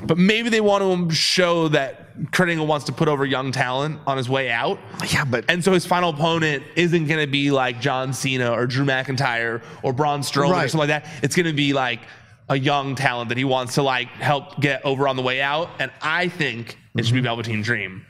But maybe they want to show that Kurt Angle wants to put over young talent on his way out. Yeah, and so his final opponent isn't going to be like John Cena or Drew McIntyre or Braun Strowman or something like that. It's going to be like a young talent that he wants to like help get over on the way out. And I think it should be Velveteen Dream.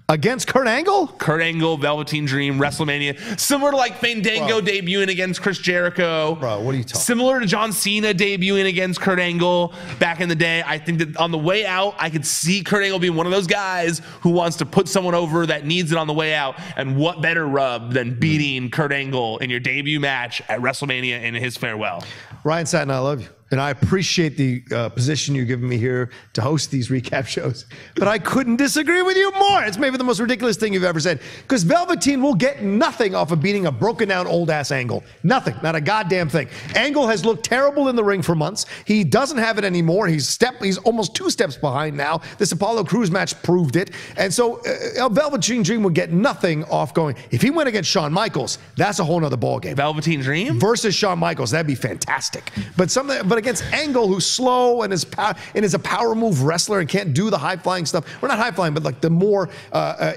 Against Kurt Angle? Kurt Angle, Velveteen Dream, WrestleMania. Similar to like Fandango debuting against Chris Jericho. Bro, what are you talking? Similar to John Cena debuting against Kurt Angle back in the day. I think that on the way out, I could see Kurt Angle being one of those guys who wants to put someone over that needs it on the way out. And what better rub than beating Kurt Angle in your debut match at WrestleMania in his farewell? Ryan Satin, I love you. And I appreciate the position you're giving me here to host these recap shows. But I couldn't disagree with you more. It's maybe the most ridiculous thing you've ever said. Because Velveteen will get nothing off of beating a broken down old ass Angle. Nothing. Not a goddamn thing. Angle has looked terrible in the ring for months. He doesn't have it anymore. He's almost 2 steps behind now. This Apollo Crews match proved it. And so Velveteen Dream would get nothing off going. If he went against Shawn Michaels, that's a whole nother ballgame. Velveteen Dream? Versus Shawn Michaels. That'd be fantastic. But against Angle, who's slow and is a power move wrestler and can't do the high flying stuff. Well, not high flying, but like the more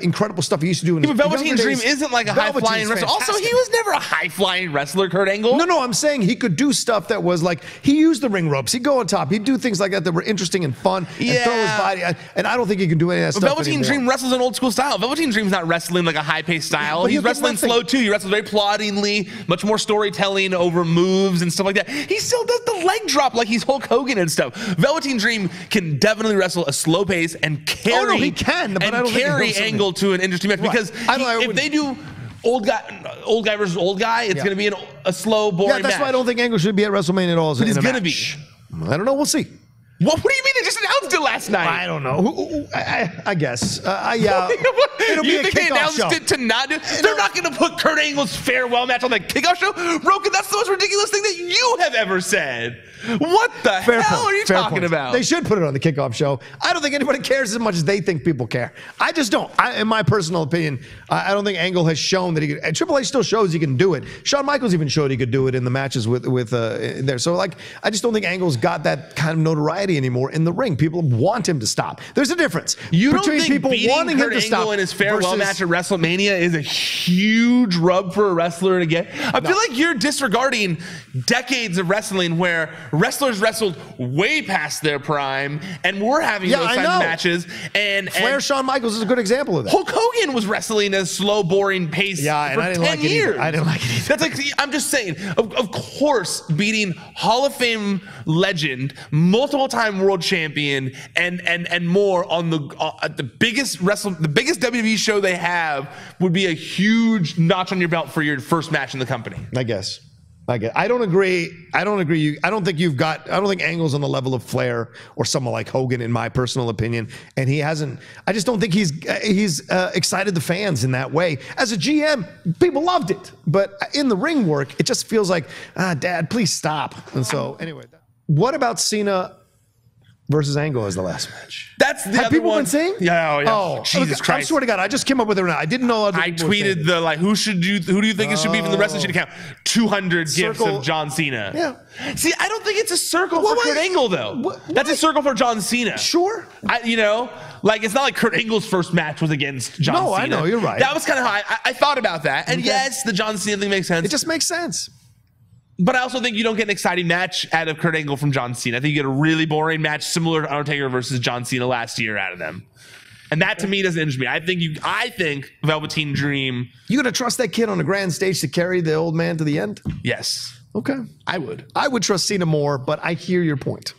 incredible stuff he used to do. But Velveteen Dream isn't like a high flying wrestler. Also, he was never a high flying wrestler, Kurt Angle. No, I'm saying he could do stuff that was like, he used the ring ropes. He'd go on top. He'd do things like that were interesting and fun and throw his body. And I don't think he can do any of that stuff Velveteen Dream wrestles an old school style. Velveteen Dream's not wrestling like a high paced style. He's wrestling slow too. He wrestles very ploddingly, much more storytelling over moves and stuff like that. He still does the leg drop like he's Hulk Hogan and stuff. Velveteen Dream can definitely wrestle a slow pace and carry. He can, but I don't carry Angle to an interesting match because if they do old guy versus old guy, it's going to be a slow, boring match. Yeah, that's why I don't think Angle should be at WrestleMania at all. But he's going to be. I don't know. We'll see. What do you mean? They just announced it last night. I don't know. I guess. Yeah. It'll be you a think they announced show. it to not do? They're not going to put Kurt Angle's farewell match on the kickoff show? Roken, that's the most ridiculous thing that you have ever said. What the hell are you talking about? They should put it on the kickoff show. I don't think anybody cares as much as they think people care. I just don't. In my personal opinion, I don't think Angle has shown that he could. And Triple H still shows he can do it. Shawn Michaels even showed he could do it in the matches with there. So like, I just don't think Angle's got that kind of notoriety anymore in the ring. People want him to stop. There's a difference. You don't think people wanting Kurt him to Angle stop in his farewell match at WrestleMania is a huge rub for a wrestler to get? I feel like you're disregarding decades of wrestling where wrestlers wrestled way past their prime, and we're having those kinds of matches. And Flair, Shawn Michaels is a good example of that. Hulk Hogan was wrestling at a slow, boring pace for I didn't 10 like years. I didn't like it either. That's like, I'm just saying, of course, beating Hall of Fame legend, multiple-time world champion, and more on the biggest WWE show they have would be a huge notch on your belt for your first match in the company. I guess. I don't agree. I don't think Angle's on the level of Flair or someone like Hogan, in my personal opinion. And he hasn't. I just don't think he's excited the fans in that way. As a GM, people loved it, but in the ring work, it just feels like, Dad, please stop. And so, anyway, what about Cena versus Angle as the last match? That's the Have other people one. been saying? Yeah. Oh, Jesus Christ! I swear to God, I just came up with it right now. I didn't know. I tweeted the like, who do you think it should be from the wrestling sheet account? 200 gifs of John Cena. Yeah. See, I don't think it's a circle for Kurt Angle though. That's a circle for John Cena. Sure. Like it's not like Kurt Angle's first match was against John Cena. No, I know, you're right. That was kind of how I thought about that. And yes, the John Cena thing makes sense. It just makes sense. But I also think you don't get an exciting match out of Kurt Angle from John Cena. I think you get a really boring match similar to Undertaker versus John Cena last year out of them. And that to me doesn't interest me. I think Velveteen Dream. You gonna trust that kid on the grand stage to carry the old man to the end? Yes. Okay. I would. I would trust Cena more, but I hear your point.